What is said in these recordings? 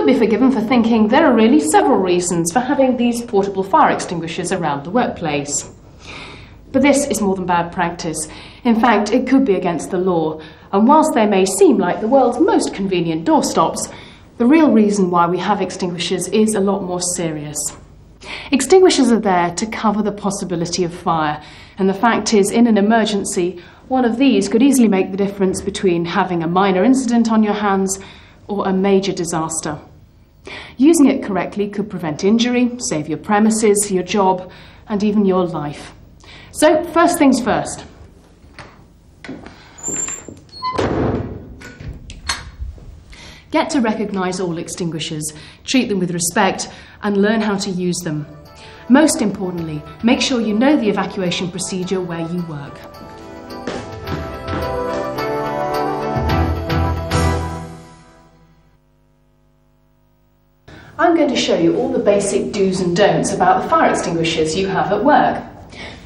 be forgiven for thinking there are really several reasons for having these portable fire extinguishers around the workplace. But this is more than bad practice. In fact, it could be against the law, and whilst they may seem like the world's most convenient doorstops, the real reason why we have extinguishers is a lot more serious. Extinguishers are there to cover the possibility of fire, and the fact is, in an emergency, one of these could easily make the difference between having a minor incident on your hands or a major disaster. Using it correctly could prevent injury, save your premises, your job, and even your life. So, first things first. Get to recognise all extinguishers, treat them with respect, and learn how to use them. Most importantly, make sure you know the evacuation procedure where you work. I'm going to show you all the basic do's and don'ts about the fire extinguishers you have at work.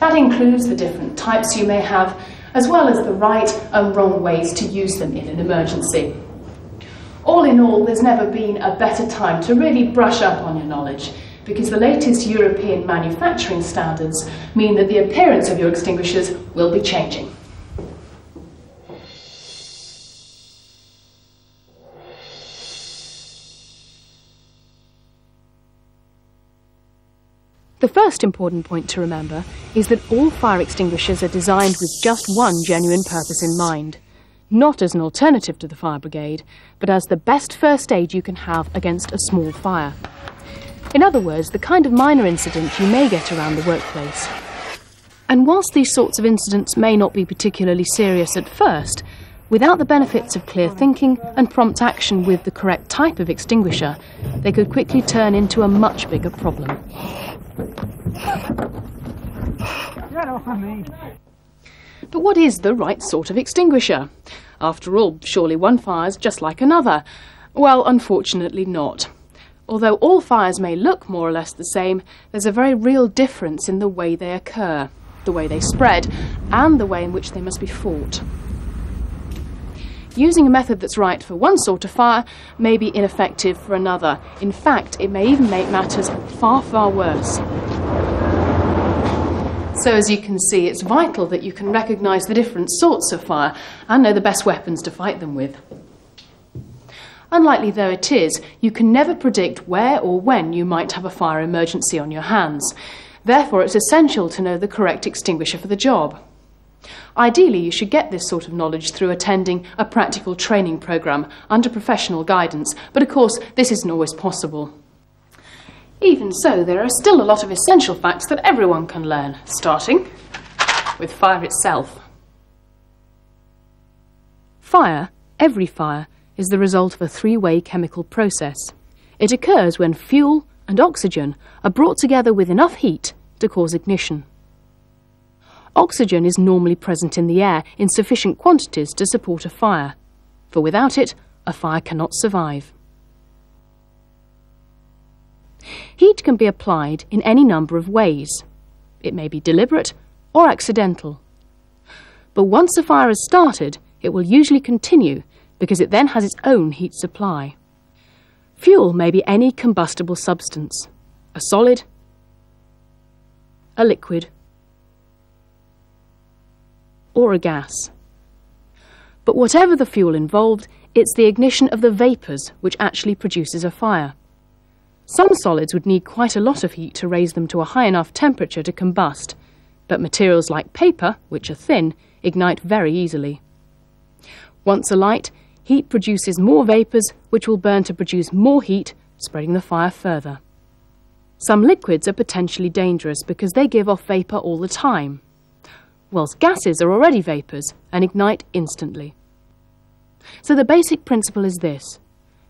That includes the different types you may have, as well as the right and wrong ways to use them in an emergency. All in all, there's never been a better time to really brush up on your knowledge, because the latest European manufacturing standards mean that the appearance of your extinguishers will be changing. The first important point to remember is that all fire extinguishers are designed with just one genuine purpose in mind. Not as an alternative to the fire brigade, but as the best first aid you can have against a small fire. In other words, the kind of minor incident you may get around the workplace. And whilst these sorts of incidents may not be particularly serious at first, without the benefits of clear thinking and prompt action with the correct type of extinguisher, they could quickly turn into a much bigger problem. But what is the right sort of extinguisher? After all, surely one fire's just like another. Well, unfortunately not. Although all fires may look more or less the same, there's a very real difference in the way they occur, the way they spread, and the way in which they must be fought. Using a method that's right for one sort of fire may be ineffective for another. In fact, it may even make matters far, far worse. So as you can see, it's vital that you can recognise the different sorts of fire and know the best weapons to fight them with. Unlikely though it is, you can never predict where or when you might have a fire emergency on your hands. Therefore, it's essential to know the correct extinguisher for the job. Ideally, you should get this sort of knowledge through attending a practical training programme under professional guidance, but of course this isn't always possible. Even so, there are still a lot of essential facts that everyone can learn, starting with fire itself. Fire, every fire, is the result of a three-way chemical process. It occurs when fuel and oxygen are brought together with enough heat to cause ignition. Oxygen is normally present in the air in sufficient quantities to support a fire, for without it, a fire cannot survive. Heat can be applied in any number of ways. It may be deliberate or accidental. But once a fire has started, it will usually continue because it then has its own heat supply. Fuel may be any combustible substance, a solid, a liquid, or a gas. But whatever the fuel involved, it's the ignition of the vapours which actually produces a fire. Some solids would need quite a lot of heat to raise them to a high enough temperature to combust, but materials like paper, which are thin, ignite very easily. Once alight, heat produces more vapours which will burn to produce more heat, spreading the fire further. Some liquids are potentially dangerous because they give off vapour all the time, whilst gases are already vapours and ignite instantly. So the basic principle is this: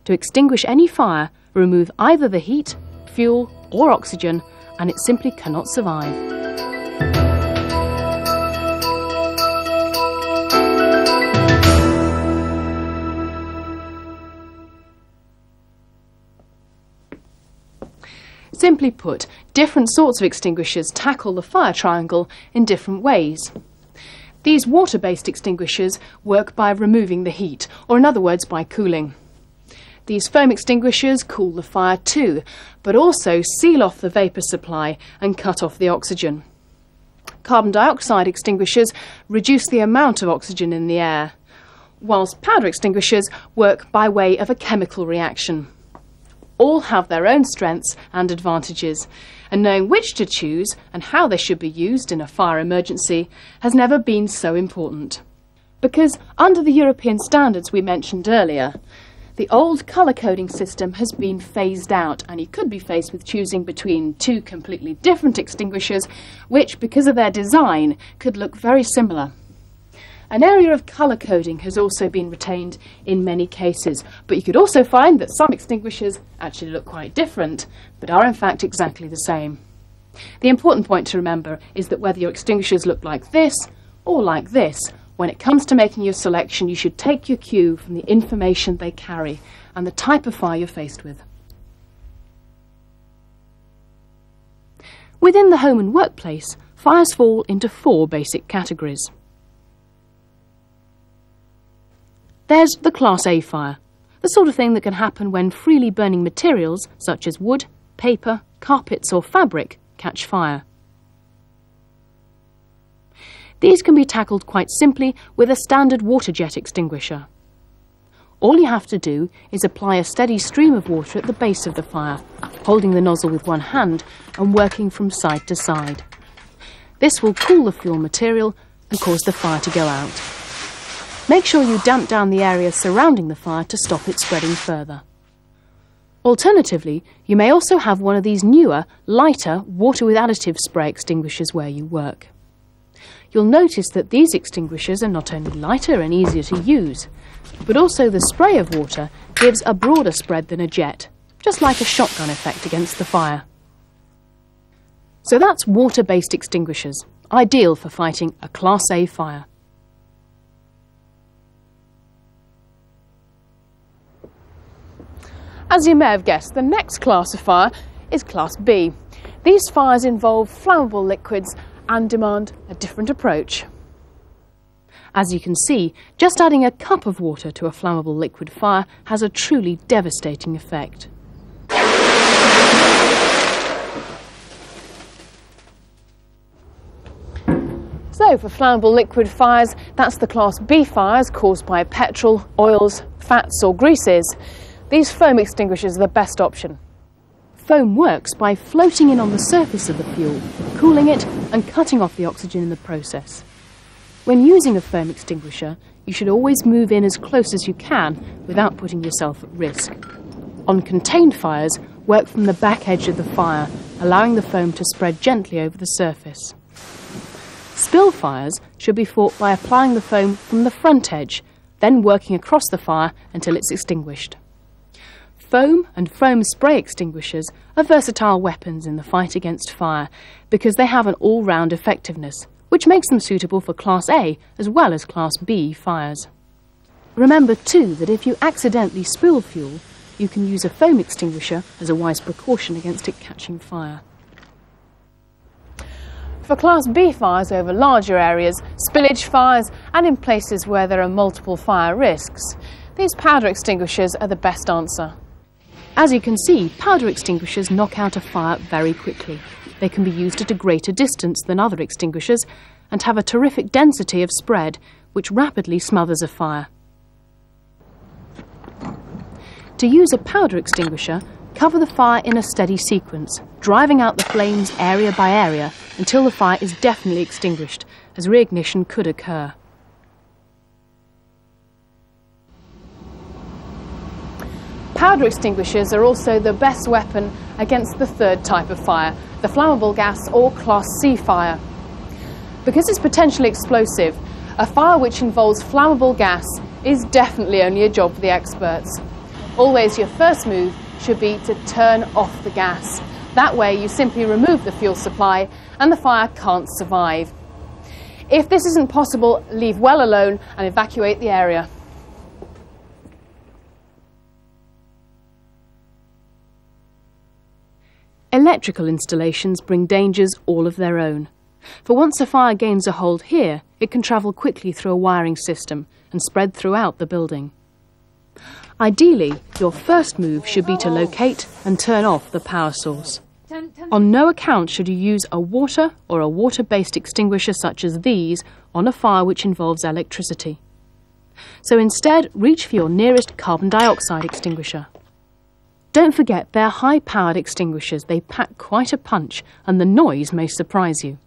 to extinguish any fire, remove either the heat, fuel or oxygen, and it simply cannot survive. Simply put, different sorts of extinguishers tackle the fire triangle in different ways. These water-based extinguishers work by removing the heat, or in other words, by cooling. These foam extinguishers cool the fire too, but also seal off the vapour supply and cut off the oxygen. Carbon dioxide extinguishers reduce the amount of oxygen in the air, whilst powder extinguishers work by way of a chemical reaction. All have their own strengths and advantages, and knowing which to choose and how they should be used in a fire emergency has never been so important. Because under the European standards we mentioned earlier, the old colour coding system has been phased out, and you could be faced with choosing between two completely different extinguishers which, because of their design, could look very similar. An area of colour coding has also been retained in many cases, but you could also find that some extinguishers actually look quite different, but are in fact exactly the same. The important point to remember is that whether your extinguishers look like this or like this, when it comes to making your selection, you should take your cue from the information they carry and the type of fire you're faced with. Within the home and workplace, fires fall into 4 basic categories. There's the Class A fire, the sort of thing that can happen when freely burning materials such as wood, paper, carpets or fabric catch fire. These can be tackled quite simply with a standard water jet extinguisher. All you have to do is apply a steady stream of water at the base of the fire, holding the nozzle with one hand and working from side to side. This will cool the fuel material and cause the fire to go out. Make sure you damp down the area surrounding the fire to stop it spreading further. Alternatively, you may also have one of these newer, lighter, water with additive spray extinguishers where you work. You'll notice that these extinguishers are not only lighter and easier to use, but also the spray of water gives a broader spread than a jet, just like a shotgun effect against the fire. So that's water-based extinguishers, ideal for fighting a Class A fire. As you may have guessed, the next class of fire is Class B. These fires involve flammable liquids and demand a different approach. As you can see, just adding a cup of water to a flammable liquid fire has a truly devastating effect. So for flammable liquid fires, that's the Class B fires caused by petrol, oils, fats or greases. These foam extinguishers are the best option. Foam works by floating in on the surface of the fuel, cooling it and cutting off the oxygen in the process. When using a foam extinguisher, you should always move in as close as you can without putting yourself at risk. On contained fires, work from the back edge of the fire, allowing the foam to spread gently over the surface. Spill fires should be fought by applying the foam from the front edge, then working across the fire until it's extinguished. Foam and foam spray extinguishers are versatile weapons in the fight against fire because they have an all-round effectiveness, which makes them suitable for Class A as well as Class B fires. Remember too that if you accidentally spill fuel, you can use a foam extinguisher as a wise precaution against it catching fire. For Class B fires over larger areas, spillage fires and in places where there are multiple fire risks, these powder extinguishers are the best answer. As you can see, powder extinguishers knock out a fire very quickly. They can be used at a greater distance than other extinguishers and have a terrific density of spread, which rapidly smothers a fire. To use a powder extinguisher, cover the fire in a steady sequence, driving out the flames area by area until the fire is definitely extinguished, as reignition could occur. Powder extinguishers are also the best weapon against the third type of fire, the flammable gas or Class C fire. Because it's potentially explosive, a fire which involves flammable gas is definitely only a job for the experts. Always your first move should be to turn off the gas. That way you simply remove the fuel supply and the fire can't survive. If this isn't possible, leave well alone and evacuate the area. Electrical installations bring dangers all of their own. For once a fire gains a hold here, it can travel quickly through a wiring system and spread throughout the building. Ideally, your first move should be to locate and turn off the power source. On no account should you use a water or a water-based extinguisher such as these on a fire which involves electricity. So instead, reach for your nearest carbon dioxide extinguisher. Don't forget they're high-powered extinguishers. They pack quite a punch and the noise may surprise you.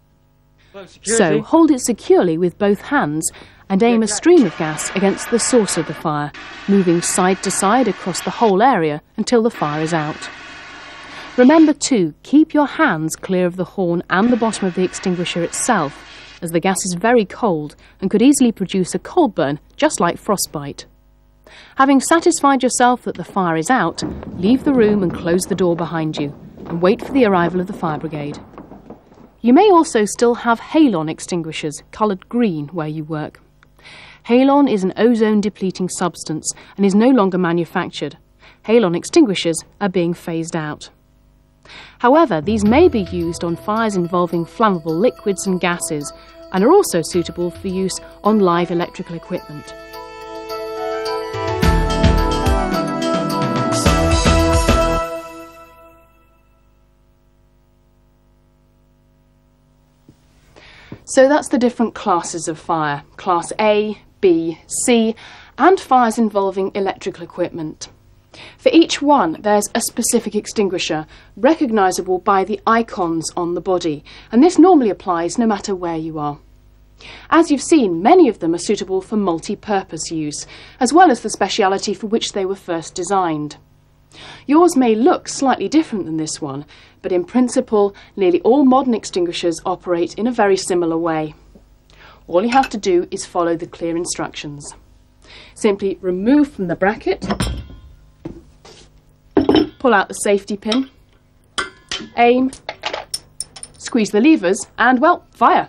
So hold it securely with both hands and aim a stream of gas against the source of the fire, moving side to side across the whole area until the fire is out. Remember too, keep your hands clear of the horn and the bottom of the extinguisher itself, as the gas is very cold and could easily produce a cold burn, just like frostbite. Having satisfied yourself that the fire is out, leave the room and close the door behind you, and wait for the arrival of the fire brigade. You may also still have halon extinguishers, coloured green, where you work. Halon is an ozone-depleting substance and is no longer manufactured. Halon extinguishers are being phased out. However, these may be used on fires involving flammable liquids and gases and are also suitable for use on live electrical equipment. So that's the different classes of fire: Class A, B, C, and fires involving electrical equipment. For each one, there's a specific extinguisher, recognisable by the icons on the body, and this normally applies no matter where you are. As you've seen, many of them are suitable for multi-purpose use, as well as the speciality for which they were first designed. Yours may look slightly different than this one, but in principle, nearly all modern extinguishers operate in a very similar way. All you have to do is follow the clear instructions. Simply remove from the bracket, pull out the safety pin, aim, squeeze the levers, and, well, fire.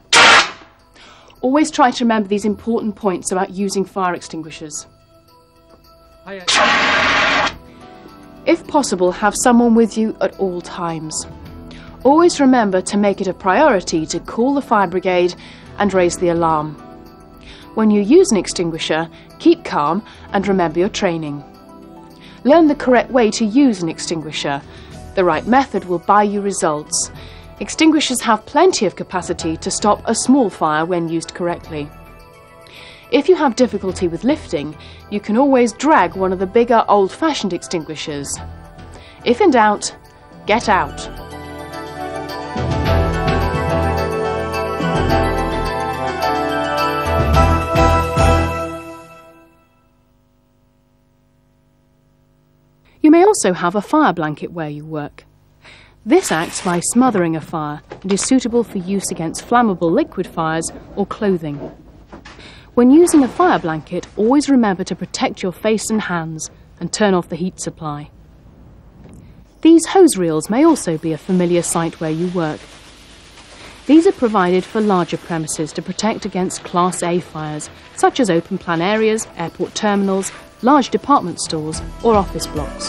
Always try to remember these important points about using fire extinguishers. If possible, have someone with you at all times. Always remember to make it a priority to call the fire brigade and raise the alarm. When you use an extinguisher, keep calm and remember your training. Learn the correct way to use an extinguisher. The right method will buy you results. Extinguishers have plenty of capacity to stop a small fire when used correctly. If you have difficulty with lifting, you can always drag one of the bigger old-fashioned extinguishers. If in doubt, get out. You may also have a fire blanket where you work. This acts by smothering a fire and is suitable for use against flammable liquid fires or clothing. When using a fire blanket, always remember to protect your face and hands and turn off the heat supply. These hose reels may also be a familiar sight where you work. These are provided for larger premises to protect against Class A fires, such as open plan areas, airport terminals, large department stores or office blocks.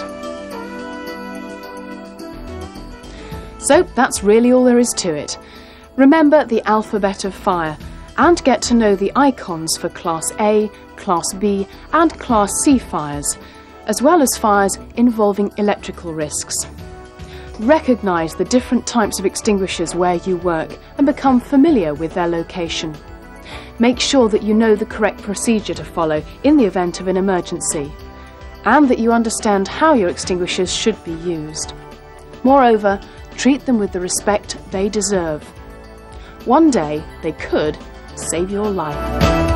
So that's really all there is to it. Remember the alphabet of fire and get to know the icons for Class A, Class B and Class C fires, as well as fires involving electrical risks. Recognise the different types of extinguishers where you work and become familiar with their location. Make sure that you know the correct procedure to follow in the event of an emergency, and that you understand how your extinguishers should be used. Moreover, treat them with the respect they deserve. One day, they could save your life.